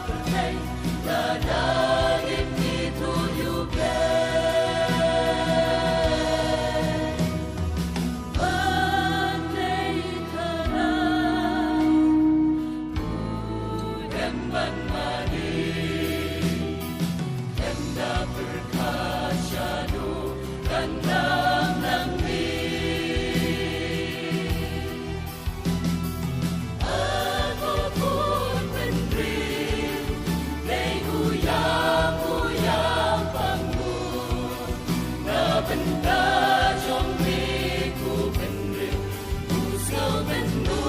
berkait Dadagin dituyukan Pandai karai Udemban mani Kenda berkasyadu Kandang nangmi Benda jom ku bener Usau bendu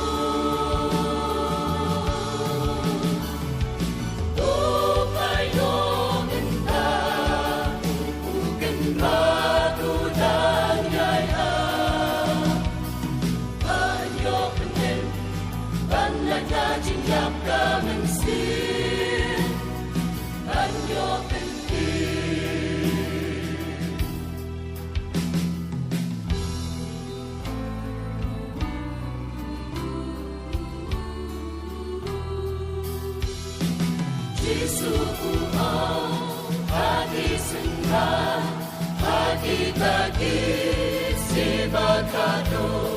Tupai dong entah Bukan batu dan yaya Ayo bener Banyak kajing yap kamensin Ayo bener Suku mau hati senang hati tadi sebakado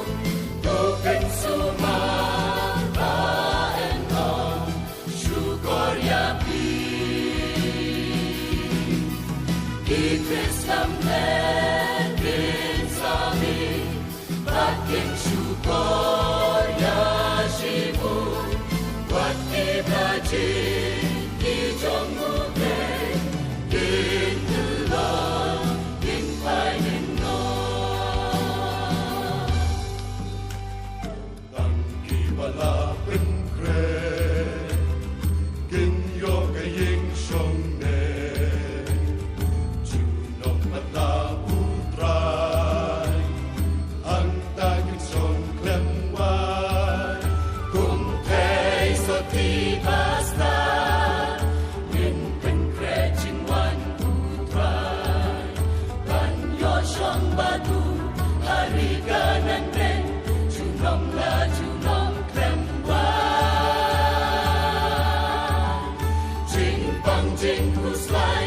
token sumang baenong syukur yapi Idris kampen bin sami bakin syukur ya shibu buat ibaji trong ngô về đến từ lo đến phải đến nó tăng kỳ bà la bên kre kinh yo cái yên sông nè chu nông mặt la utrai ang ta những sông klem wai cùng thấy so thi pasta batu hari kanan den junong la junong kremba jing pang jing kus lai